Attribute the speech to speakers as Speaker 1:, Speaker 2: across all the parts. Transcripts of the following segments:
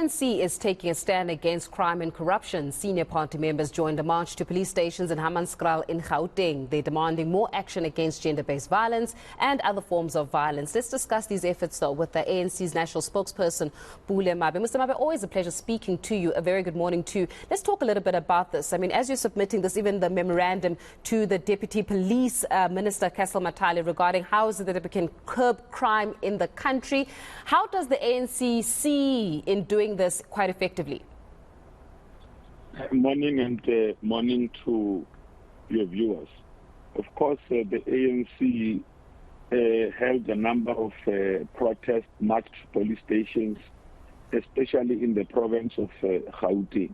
Speaker 1: ANC is taking a stand against crime and corruption. Senior party members joined a march to police stations in Hammanskraal in Gauteng. They're demanding more action against gender-based violence and other forms of violence. Let's discuss these efforts, though, with the ANC's national spokesperson, Pule Mabe. Mr. Mabe, always a pleasure speaking to you. A very good morning to you. Let's talk a little bit about this. I mean, as you're submitting this, even the memorandum to the Deputy Police Minister, Castle Matale, regarding how is it that we can curb crime in the country, how does the ANC see in doing this quite effectively?
Speaker 2: Morning and morning to your viewers. Of course, the ANC held a number of protests, marched police stations, especially in the province of Gauteng.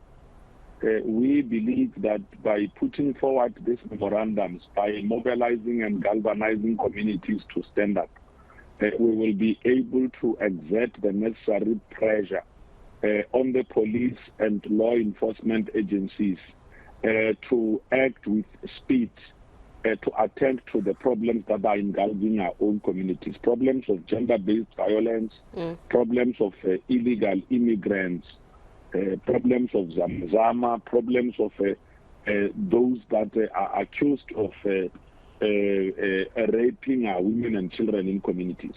Speaker 2: We believe that by putting forward these memorandums, by mobilizing and galvanizing communities to stand up, we will be able to exert the necessary pressure on the police and law enforcement agencies to act with speed to attend to the problems that are engulfing our own communities, problems of gender-based violence, problems of illegal immigrants, problems of Zamzama, problems of those that are accused of raping our women and children in communities.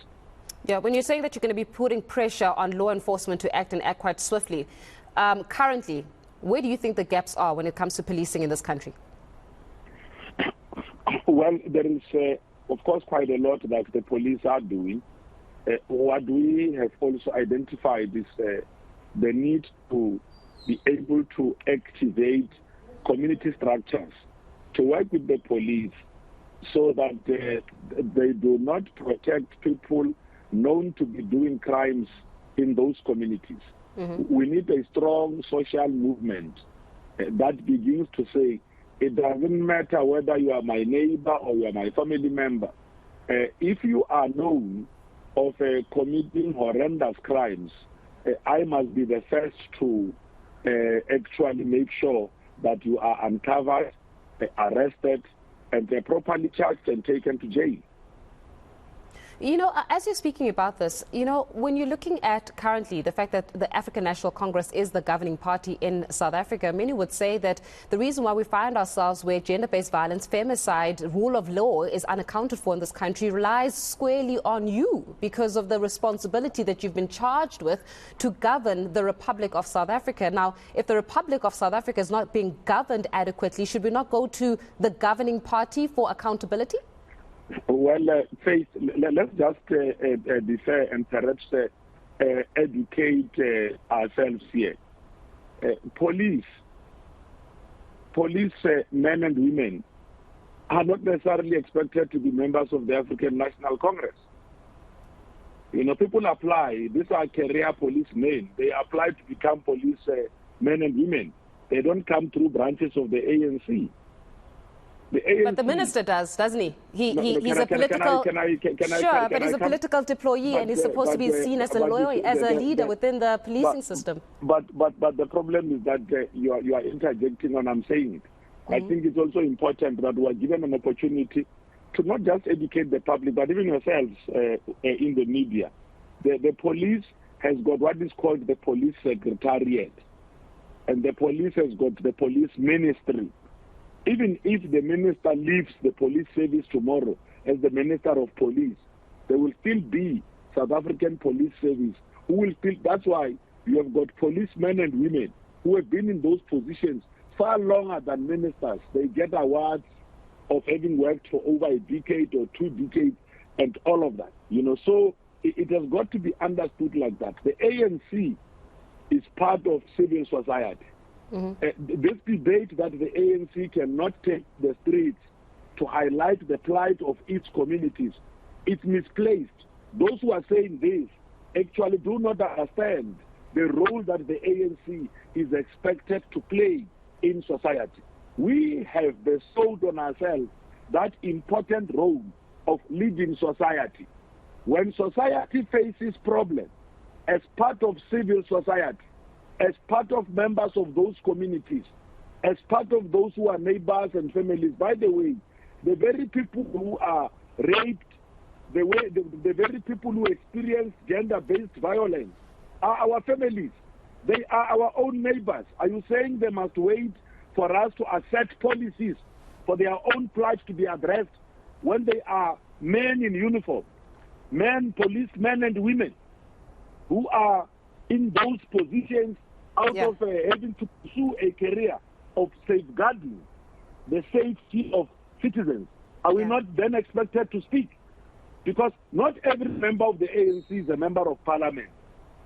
Speaker 1: Yeah, when you're saying that you're going to be putting pressure on law enforcement to act and act quite swiftly, currently, where do you think the gaps are when it comes to policing in this country?
Speaker 2: Well, there is, of course, quite a lot that the police are doing. What we have also identified is the need to be able to activate community structures to work with the police so that they do not protect people known to be doing crimes in those communities. We need a strong social movement that begins to say, it doesn't matter whether you are my neighbor or you are my family member. If you are known of committing horrendous crimes, I must be the first to actually make sure that you are uncovered, arrested, and they're properly charged and taken to jail.
Speaker 1: You know, as you're speaking about this, you know, when you're looking at currently the fact that the African National Congress is the governing party in South Africa, many would say that the reason why we find ourselves where gender-based violence, femicide, rule of law is unaccounted for in this country relies squarely on you because of the responsibility that you've been charged with to govern the Republic of South Africa. Now, if the Republic of South Africa is not being governed adequately, should we not go to the governing party for accountability?
Speaker 2: Well, Faith, let's just be fair and perhaps educate ourselves here. Police men and women are not necessarily expected to be members of the African National Congress. You know, people apply. These are career policemen. They apply to become police men and women. They don't come through branches of the ANC.
Speaker 1: But the minister does, doesn't he? He's a political. Sure, but he's a political deployee, and he's supposed to be seen as a leader within the policing system.
Speaker 2: But the problem is that you are interjecting when I'm saying it. I think it's also important that we are given an opportunity to not just educate the public, but even yourselves in the media. The police has got what is called the police secretariat, and the police has got the police ministry. Even if the minister leaves the police service tomorrow as the minister of police, there will still be South African police service who will still. That's why you have got policemen and women who have been in those positions far longer than ministers. They get awards of having worked for over a decade or 2 decades and all of that. You know, so it has got to be understood like that. The ANC is part of civil society. This debate that the ANC cannot take the streets to highlight the plight of its communities, it's misplaced. Those who are saying this actually do not understand the role that the ANC is expected to play in society. We have bestowed on ourselves that important role of leading society. When society faces problems, as part of civil society, as part of members of those communities, as part of those who are neighbors and families. By the way, the very people who are raped, the very people who experience gender-based violence are our families. They are our own neighbors. Are you saying they must wait for us to accept policies for their own plight to be addressed when they are men in uniform, men, policemen and women who are in those positions out of having to pursue a career of safeguarding the safety of citizens? Are we not then expected to speak? Because not every member of the ANC is a member of parliament,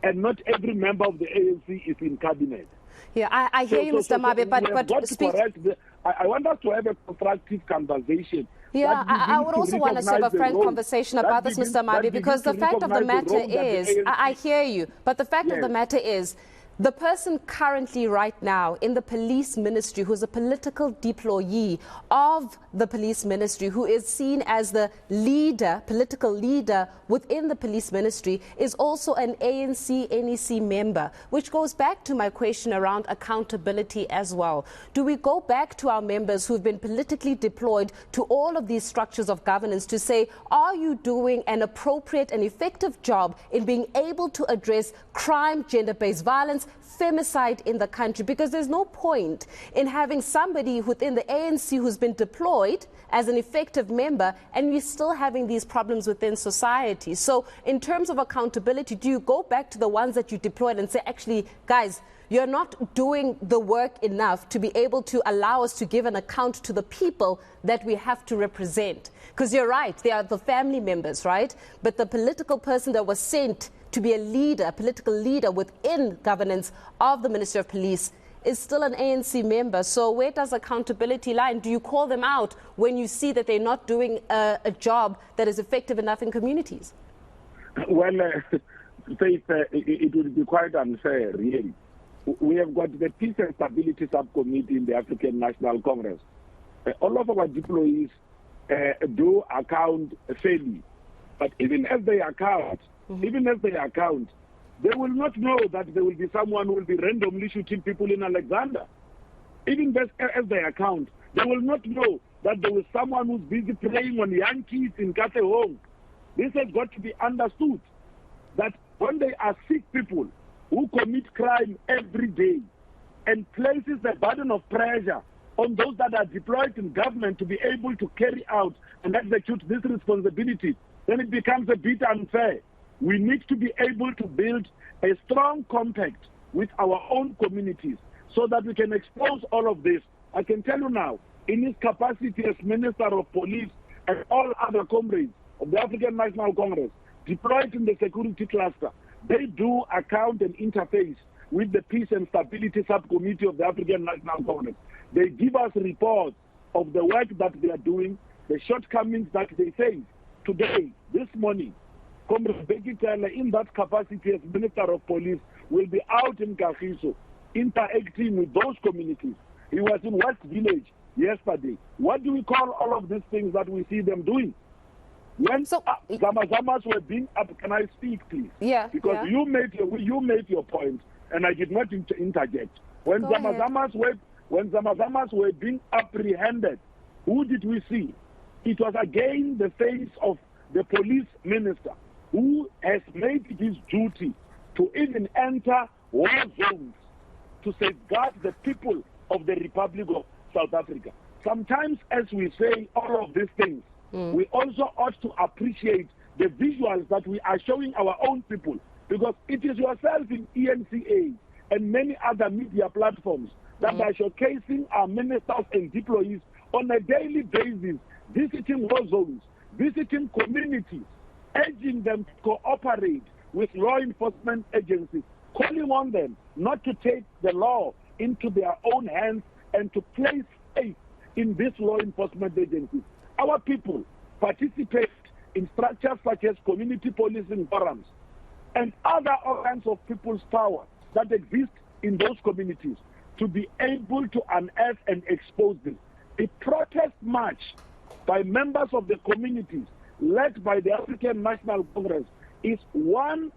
Speaker 2: and not every member of the ANC is in cabinet.
Speaker 1: Yeah, I hear you, Mr. Mabe, but
Speaker 2: I want us to have a constructive conversation.
Speaker 1: Yeah, I would also want us to have a frank conversation about this, Mr. Mabe, because the fact of the matter is, I hear you, but the fact of the matter is, the person currently right now in the police ministry who's a political deployee of the police ministry, who is seen as the leader, political leader within the police ministry, is also an ANC NEC member, which goes back to my question around accountability as well. Do we go back to our members who've been politically deployed to all of these structures of governance to say, are you doing an appropriate and effective job in being able to address crime, gender-based violence, femicide in the country? Because there's no point in having somebody within the ANC who's been deployed as an effective member and we're still having these problems within society. So in terms of accountability, do you go back to the ones that you deployed and say, actually, guys, you're not doing the work enough to be able to allow us to give an account to the people that we have to represent? Because you're right, they are the family members, right? But the political person that was sent to be a leader, a political leader within governance of the Ministry of Police, is still an ANC member. So where does accountability lie? And do you call them out when you see that they're not doing a job that is effective enough in communities?
Speaker 2: Well, Faith, it would be quite unfair, really. We have got the Peace and Stability Subcommittee in the African National Congress. All of our deployees do account fairly. But even as they account, they will not know that there will be someone who will be randomly shooting people in Alexander. Even as they account, they will not know that there was someone who's busy preying on young kids in Katehong. This has got to be understood, that when they are sick people who commit crime every day and places the burden of pressure on those that are deployed in government to be able to carry out and execute this responsibility, then it becomes a bit unfair. We need to be able to build a strong compact with our own communities so that we can expose all of this. I can tell you now, in his capacity as Minister of Police and all other comrades of the African National Congress deployed in the security cluster, they do account and interface with the Peace and Stability Subcommittee of the African National Congress. They give us reports of the work that they are doing, the shortcomings that they face. Today, this morning, Comrade Becky Taylor, in that capacity as Minister of Police, will be out in Kagiso, interacting with those communities. He was in West Village yesterday. What do we call all of these things that we see them doing? When Zamazamas were being up, can I speak, please?
Speaker 1: Yeah.
Speaker 2: Because you made your point, and I did not interject. When Zamazamas were being apprehended, who did we see? It was again the face of the police minister, who has made it his duty to even enter war zones to safeguard the people of the Republic of South Africa. Sometimes, as we say all of these things, we also ought to appreciate the visuals that we are showing our own people, because it is yourself in eNCA and many other media platforms that are showcasing our ministers and deployees on a daily basis, visiting war zones, visiting communities, urging them to cooperate with law enforcement agencies, calling on them not to take the law into their own hands and to place faith in these law enforcement agencies. Our people participate in structures such as community policing forums and other organs of people's power that exist in those communities to be able to unearth and expose them. A protest march by members of the communities led by the African National Congress is one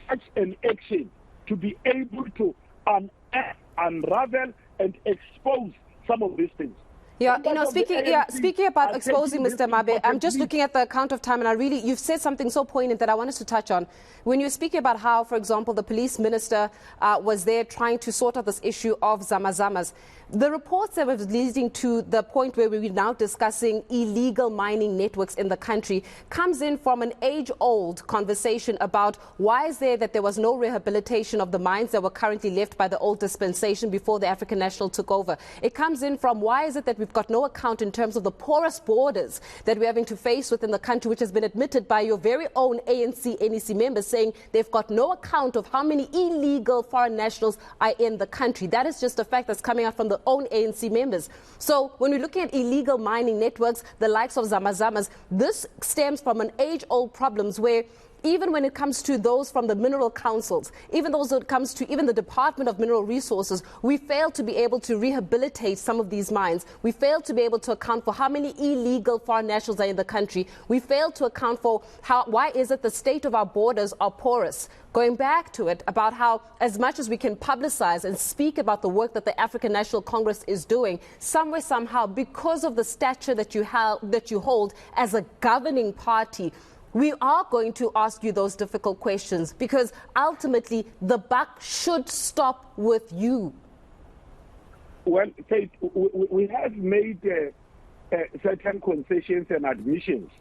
Speaker 2: such an action to be able to unearth, unravel and expose some of these things.
Speaker 1: Yeah, speaking about exposing Mr. Mabe, I'm just looking at the account of time, and you've said something so poignant that I wanted to touch on. When you're speaking about how, for example, the police minister was there trying to sort out this issue of zamazamas, the reports that were leading to the point where we're now discussing illegal mining networks in the country comes in from an age-old conversation about why is there was no rehabilitation of the mines that were currently left by the old dispensation before the African National took over. It comes in from why is it that we've got no account in terms of the porous borders that we're having to face within the country, which has been admitted by your very own ANC, NEC members, saying they've got no account of how many illegal foreign nationals are in the country. That is just a fact that's coming out from the own ANC members. So when we're looking at illegal mining networks, the likes of zamazamas, this stems from an age-old problems where even when it comes to those from the mineral councils, even those when it comes to even the Department of Mineral Resources, we fail to be able to rehabilitate some of these mines. We fail to be able to account for how many illegal foreign nationals are in the country. We fail to account for why is it the state of our borders are porous. Going back to it about how as much as we can publicize and speak about the work that the African National Congress is doing, somewhere, somehow, because of the stature that you hold as a governing party, we are going to ask you those difficult questions because ultimately the buck should stop with you.
Speaker 2: Well, Faith, we have made certain concessions and admissions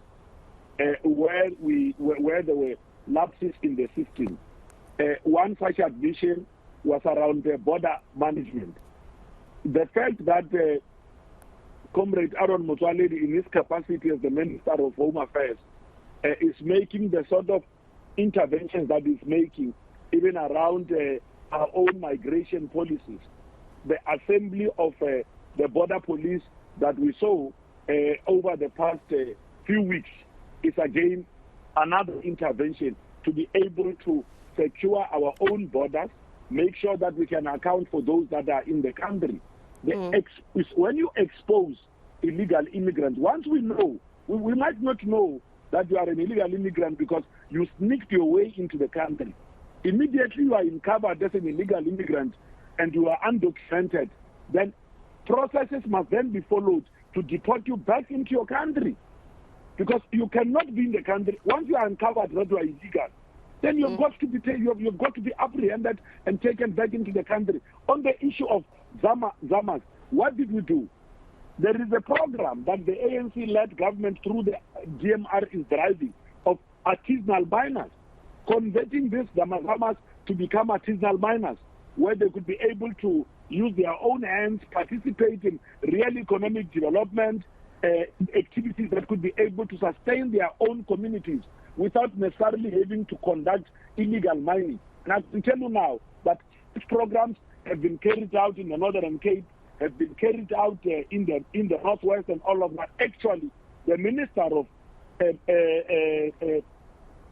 Speaker 2: where there were lapses in the system. One such admission was around the border management. The fact that Comrade Aaron Motsoaledi, in his capacity as the Minister of Home Affairs, is making the sort of interventions that is making, even around our own migration policies. The assembly of the border police that we saw over the past few weeks is again another intervention to be able to secure our own borders, make sure that we can account for those that are in the country. When you expose illegal immigrants, once we know, we might not know that you are an illegal immigrant because you sneaked your way into the country. Immediately you are uncovered as an illegal immigrant and you are undocumented, then processes must then be followed to deport you back into your country. Because you cannot be in the country. Once you are uncovered that you are illegal, then you've got to be apprehended and taken back into the country. On the issue of Zamas, what did we do? There is a program that the ANC-led government through the DMR is driving of artisanal miners, converting these Zamas to become artisanal miners, where they could be able to use their own hands, participate in real economic development, activities that could be able to sustain their own communities without necessarily having to conduct illegal mining. And I can tell you now that these programs have been carried out in the Northern Cape, have been carried out in the Northwest and all of that. Actually, the Minister of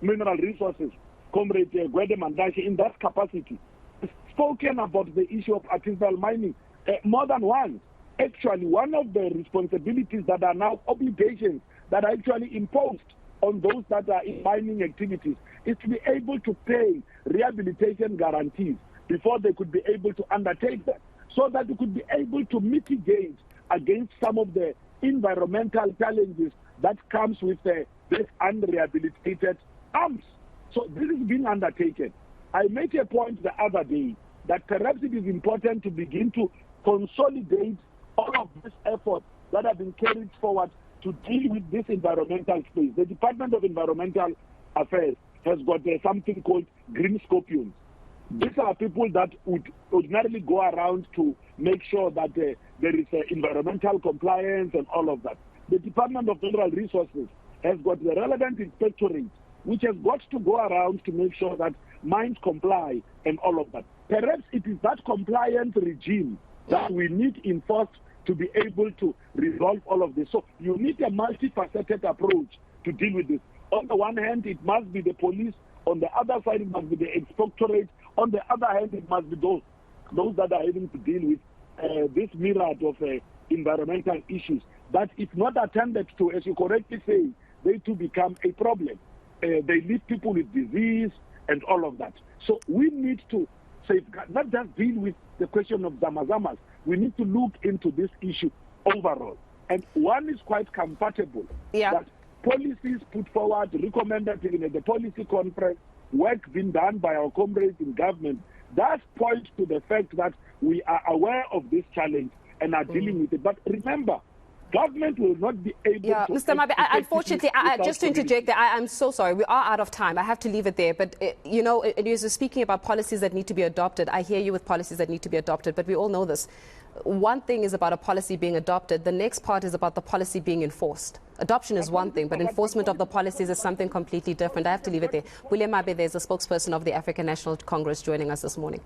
Speaker 2: Mineral Resources, Comrade Gwede Mandashi, in that capacity, has spoken about the issue of artisanal mining more than once. Actually, one of the responsibilities that are now obligations that are actually imposed on those that are in mining activities is to be able to pay rehabilitation guarantees before they could be able to undertake that, so that we could be able to mitigate against some of the environmental challenges that comes with this unrehabilitated arms. So this is being undertaken. I made a point the other day that perhaps it is important to begin to consolidate all of this effort that have been carried forward to deal with this environmental space. The Department of Environmental Affairs has got something called green scorpions. These are people that would ordinarily go around to make sure that there is environmental compliance and all of that. The Department of Mineral Resources has got the relevant inspectorate, which has got to go around to make sure that mines comply and all of that. Perhaps it is that compliance regime that we need enforced to be able to resolve all of this. So you need a multifaceted approach to deal with this. On the one hand, it must be the police. On the other side, it must be the inspectorate. On the other hand, it must be those that are having to deal with this myriad of environmental issues that, if not attended to, as you correctly say, they too become a problem. They leave people with disease and all of that. So we need to safeguard, not just deal with the question of zamazamas. We need to look into this issue overall. And one is quite comfortable that policies put forward, recommended in the policy conference, work being done by our comrades in government, does point to the fact that we are aware of this challenge and are dealing with it. But remember, government will not be able to...
Speaker 1: Mr. Mabe, unfortunately, just to interject there, I'm so sorry. We are out of time. I have to leave it there. But, you know, you're speaking about policies that need to be adopted. I hear you with policies that need to be adopted, but we all know this. One thing is about a policy being adopted. The next part is about the policy being enforced. Adoption is one thing, but enforcement of the policies is something completely different. I have to leave it there. Pule Mabe, there's a spokesperson of the African National Congress joining us this morning.